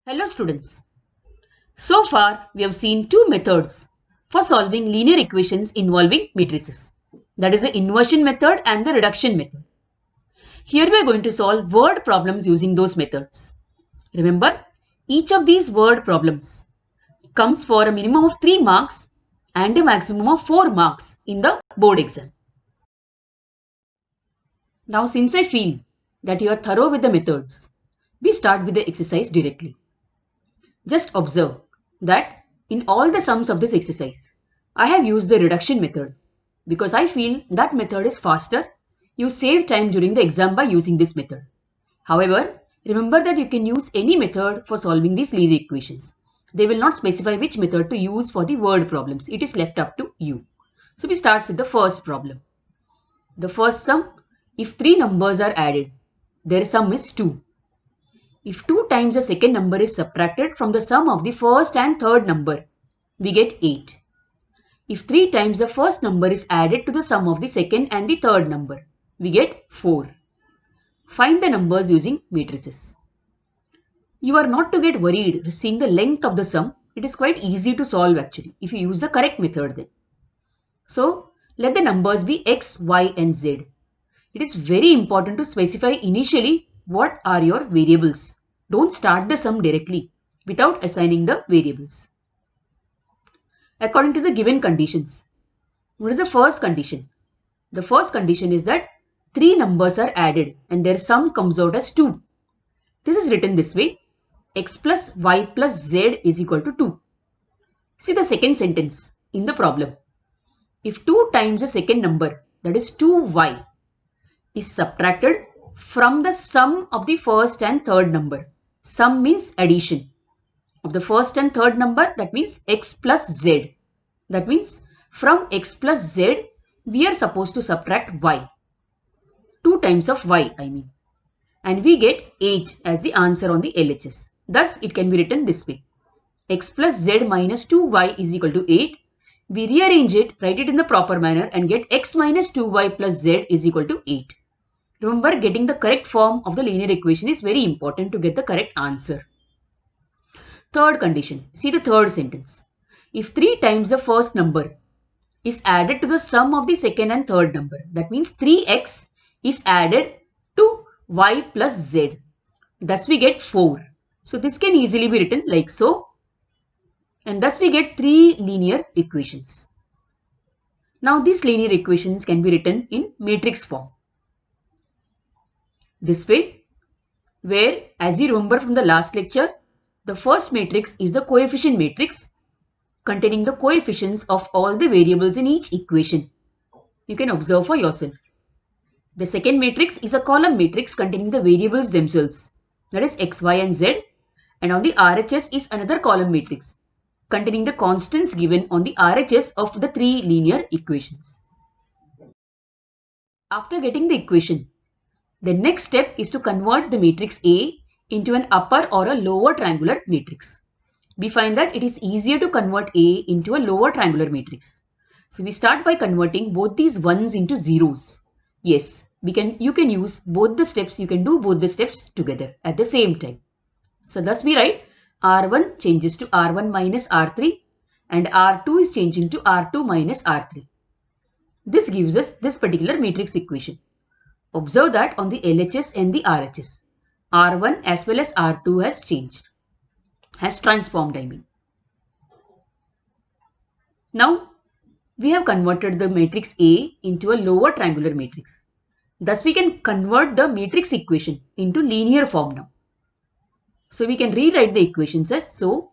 Hello students. So far we have seen two methods for solving linear equations involving matrices. That is the inversion method and the reduction method. Here we are going to solve word problems using those methods. Remember, each of these word problems comes for a minimum of 3 marks and a maximum of 4 marks in the board exam. Now since I feel that you are thorough with the methods, we start with the exercise directly. Just observe that in all the sums of this exercise, I have used the reduction method because I feel that method is faster. You save time during the exam by using this method. However, remember that you can use any method for solving these linear equations. They will not specify which method to use for the word problems. It is left up to you. So we start with the first problem. The first sum, if three numbers are added, their sum is 2. If 2 times the second number is subtracted from the sum of the first and third number, we get 8. If 3 times the first number is added to the sum of the second and the third number, we get 4. Find the numbers using matrices. You are not to get worried seeing the length of the sum. It is quite easy to solve actually if you use the correct method then. So let the numbers be x, y and z. It is very important to specify initially what are your variables. Don't start the sum directly without assigning the variables. According to the given conditions, what is the first condition? The first condition is that 3 numbers are added and their sum comes out as 2. This is written this way: x plus y plus z is equal to 2. See the second sentence in the problem. If 2 times the second number, that is 2y, is subtracted from the sum of the first and third number. Sum means addition of the first and third number, that means x plus z. That means from x plus z, we are supposed to subtract y. 2 times of y, I mean. And we get 8 as the answer on the LHS. Thus, it can be written this way: x plus z minus 2y is equal to 8. We rearrange it, write it in the proper manner and get x minus 2y plus z is equal to 8. Remember, getting the correct form of the linear equation is very important to get the correct answer. Third condition. See the third sentence. If 3 times the first number is added to the sum of the second and third number, that means 3x is added to y plus z. Thus we get 4. So this can easily be written like so. And thus we get 3 linear equations. Now these linear equations can be written in matrix form. This way, where, as you remember from the last lecture, the first matrix is the coefficient matrix containing the coefficients of all the variables in each equation. You can observe for yourself. The second matrix is a column matrix containing the variables themselves, that is x, y and z, and on the RHS is another column matrix containing the constants given on the RHS of the 3 linear equations. After getting the equation, the next step is to convert the matrix A into an upper or a lower triangular matrix. We find that it is easier to convert A into a lower triangular matrix. So we start by converting both these ones into zeros. Yes, you can use both the steps, you can do both the steps together at the same time. So thus we write R1 changes to R1 minus R3 and R2 is changing to R2 minus R3. This gives us this particular matrix equation. Observe that on the LHS and the RHS, R1 as well as R2 has changed, has transformed, I mean. Now, we have converted the matrix A into a lower triangular matrix. Thus, we can convert the matrix equation into linear form now. So, we can rewrite the equations as so,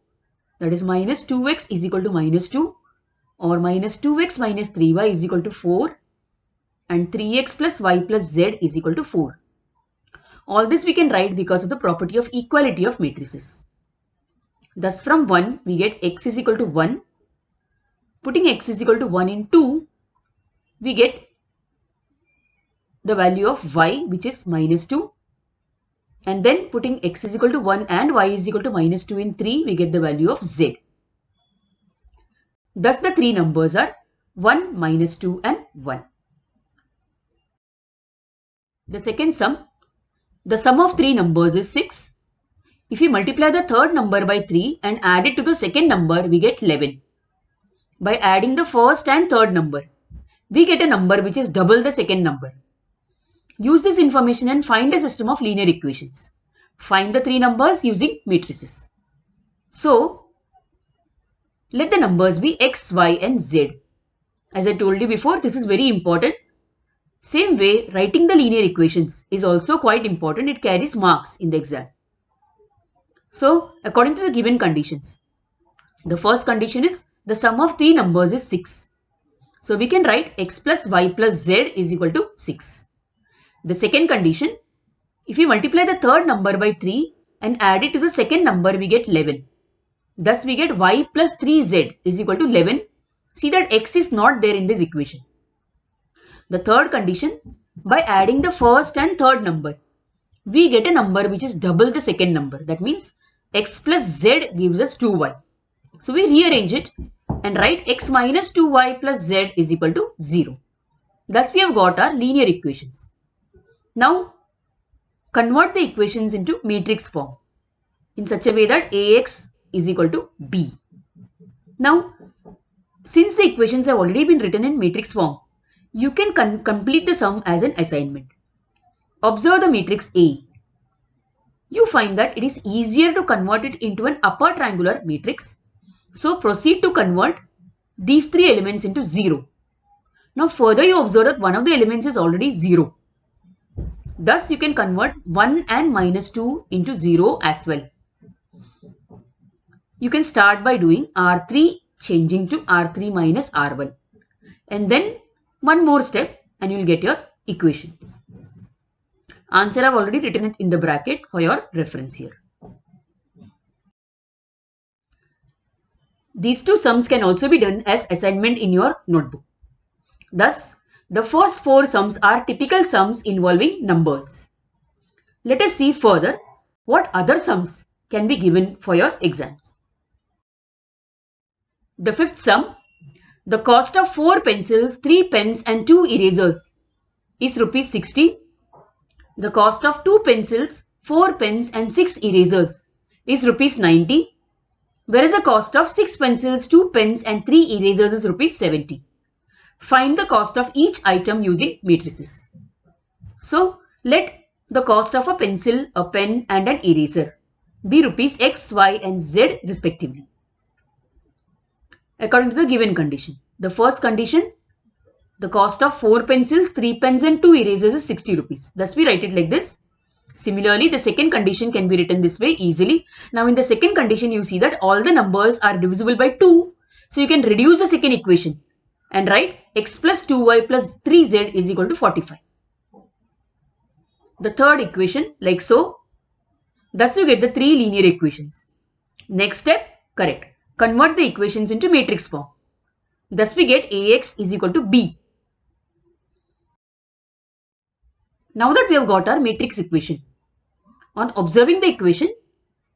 that is minus 2x is equal to minus 2 or minus 2x minus 3y is equal to 4 and 3x plus y plus z is equal to 4. All this we can write because of the property of equality of matrices. Thus from 1 we get x is equal to 1. Putting x is equal to 1 in 2, we get the value of y, which is minus 2. And then putting x is equal to 1 and y is equal to minus 2 in 3, we get the value of z. Thus the three numbers are 1, minus 2 and 1. The second sum, the sum of three numbers is 6. If we multiply the third number by 3 and add it to the second number, we get 11. By adding the first and third number, we get a number which is double the second number. Use this information and find a system of linear equations. Find the three numbers using matrices. So, let the numbers be x, y and z. As I told you before, this is very important. Same way, writing the linear equations is also quite important. It carries marks in the exam. So, according to the given conditions, the first condition is the sum of three numbers is 6. So, we can write x plus y plus z is equal to 6. The second condition, if we multiply the third number by 3 and add it to the second number, we get 11. Thus, we get y plus 3z is equal to 11. See that x is not there in this equation. The third condition, by adding the first and third number, we get a number which is double the second number. That means x plus z gives us 2y. So, we rearrange it and write x minus 2y plus z is equal to 0. Thus, we have got our linear equations. Now, convert the equations into matrix form in such a way that Ax is equal to B. Now, since the equations have already been written in matrix form, you can complete the sum as an assignment. Observe the matrix A. You find that it is easier to convert it into an upper triangular matrix. So, proceed to convert these three elements into 0. Now, further you observe that one of the elements is already 0. Thus, you can convert 1 and minus 2 into 0 as well. You can start by doing R3 changing to R3 minus R1. And then one more step and you will get your equations. Answer I have already written it in the bracket for your reference here. These two sums can also be done as assignment in your notebook. Thus, the first four sums are typical sums involving numbers. Let us see further what other sums can be given for your exams. The fifth sum, the cost of 4 pencils, 3 pens and 2 erasers is rupees 60. The cost of 2 pencils, 4 pens and 6 erasers is rupees 90. Whereas the cost of 6 pencils, 2 pens and 3 erasers is rupees 70. Find the cost of each item using matrices. So, let the cost of a pencil, a pen and an eraser be rupees x, y and z respectively. According to the given condition. The first condition, the cost of 4 pencils, 3 pens and 2 erasers is 60 rupees. Thus, we write it like this. Similarly, the second condition can be written this way easily. Now, in the second condition, you see that all the numbers are divisible by 2. So, you can reduce the second equation and write x plus 2y plus 3z is equal to 45. The third equation like so. Thus, you get the three linear equations. Next step, correct. Convert the equations into matrix form. Thus, we get Ax is equal to B. Now that we have got our matrix equation, on observing the equation,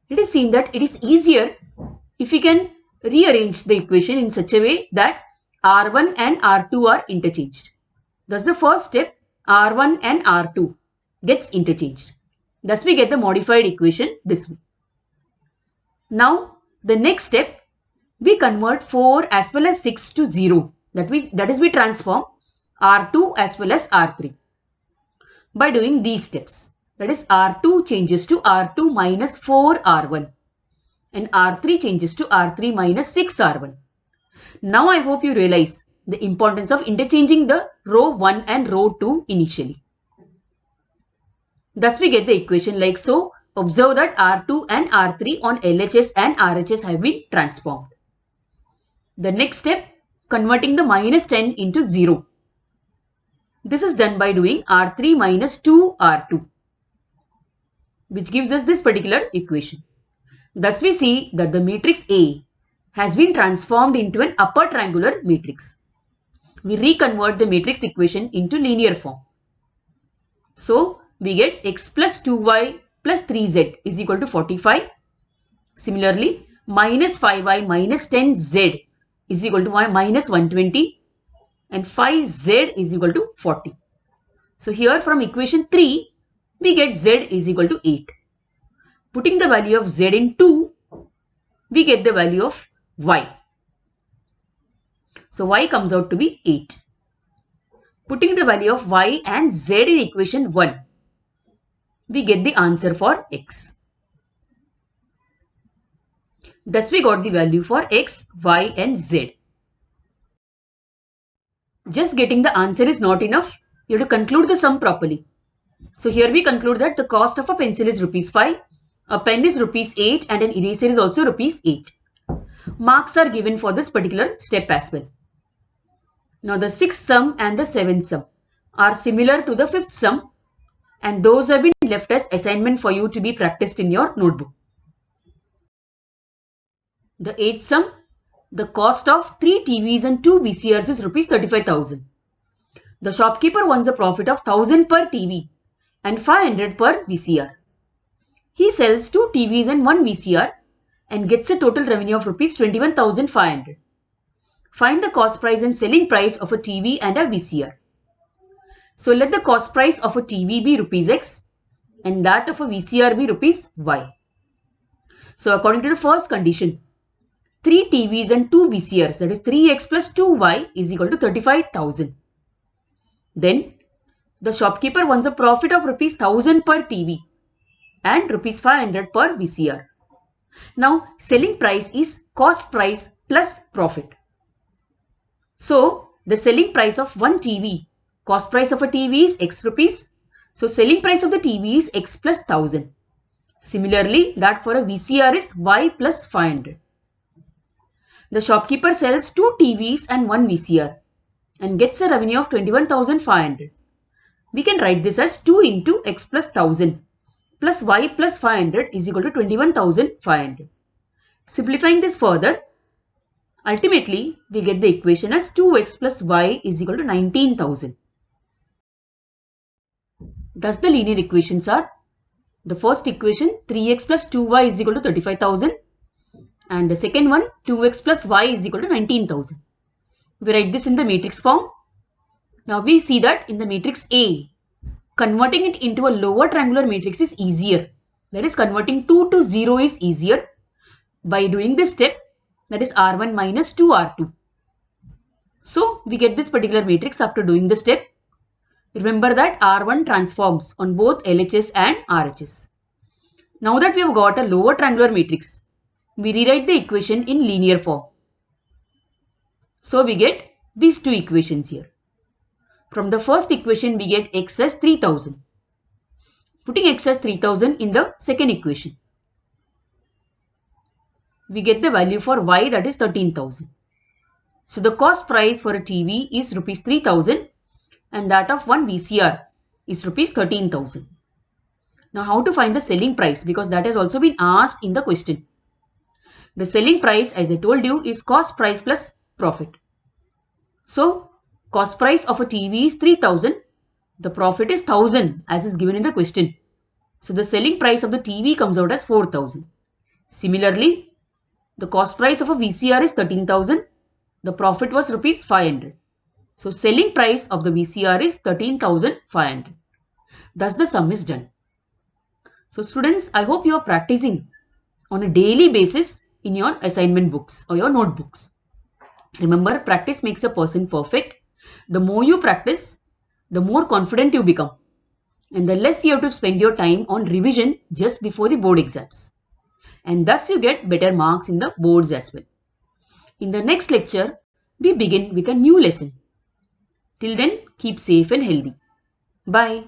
it is seen that it is easier if we can rearrange the equation in such a way that R1 and R2 are interchanged. Thus, the first step, R1 and R2 gets interchanged. Thus, we get the modified equation this way. Now, the next step, we convert 4 as well as 6 to 0. That is, we transform R2 as well as R3. By doing these steps, that is R2 changes to R2 minus 4R1 and R3 changes to R3 minus 6R1. Now I hope you realize the importance of interchanging the row 1 and row 2 initially. Thus we get the equation like so. Observe that R2 and R3 on LHS and RHS have been transformed. The next step, converting the minus 10 into 0. This is done by doing R3 minus 2R2, which gives us this particular equation. Thus, we see that the matrix A has been transformed into an upper triangular matrix. We reconvert the matrix equation into linear form. So, we get x plus 2y plus 3z is equal to 45. Similarly, minus 5y minus 10z is equal to minus 120. And 5z is equal to 40. So here from equation 3, we get z is equal to 8. Putting the value of z in 2, we get the value of y. So y comes out to be 8. Putting the value of y and z in equation 1, we get the answer for x. Thus we got the value for x, y and z. Just getting the answer is not enough. You have to conclude the sum properly. So here we conclude that the cost of a pencil is rupees 5, a pen is rupees 8 and an eraser is also rupees 8. Marks are given for this particular step as well. Now the 6th sum and the 7th sum are similar to the 5th sum, and those have been left as assignment for you to be practiced in your notebook. The 8th sum, the cost of 3 TVs and 2 VCRs is rupees 35,000. The shopkeeper wants a profit of 1000 per TV and 500 per VCR. He sells 2 TVs and 1 VCR and gets a total revenue of rupees 21,500. Find the cost price and selling price of a TV and a VCR. So let the cost price of a TV be rupees X and that of a VCR be rupees Y. So according to the first condition, 3 TVs and 2 VCRs, that is 3x plus 2y is equal to 35,000. Then the shopkeeper wants a profit of rupees 1000 per TV and rupees 500 per VCR. Now selling price is cost price plus profit. So the selling price of one TV, cost price of a TV is X rupees. So selling price of the TV is X plus 1000. Similarly, that for a VCR is Y plus 500. The shopkeeper sells 2 TVs and 1 VCR and gets a revenue of 21,500. We can write this as 2 into X plus 1000 plus Y plus 500 is equal to 21,500. Simplifying this further, ultimately we get the equation as 2x plus y is equal to 19,000. Thus the linear equations are: the first equation 3x plus 2y is equal to 35,000 and the second one 2x plus y is equal to 19,000. We write this in the matrix form. Now we see that in the matrix A, converting it into a lower triangular matrix is easier. That is, converting 2 to 0 is easier by doing this step, that is R1 minus 2R2. So we get this particular matrix after doing the step. Remember that R1 transforms on both LHS and RHS. Now that we have got a lower triangular matrix, we rewrite the equation in linear form. So we get these two equations here. From the first equation we get x as 3000. Putting x as 3000 in the second equation, we get the value for y, that is 13,000. So the cost price for a TV is rupees 3,000 and that of one VCR is rupees 13,000. Now how to find the selling price, because that has also been asked in the question. The selling price, as I told you, is cost price plus profit. So cost price of a TV is 3,000. The profit is 1,000 as is given in the question. So the selling price of the TV comes out as 4,000. Similarly, the cost price of a VCR is 13,000. The profit was rupees 500. So selling price of the VCR is 13,500. Thus the sum is done. So students, I hope you are practicing on a daily basis in your assignment books or your notebooks. Remember, practice makes a person perfect. The more you practice, the more confident you become, and the less you have to spend your time on revision just before the board exams. And thus you get better marks in the boards as well. In the next lecture, we begin with a new lesson. Till then, keep safe and healthy. Bye.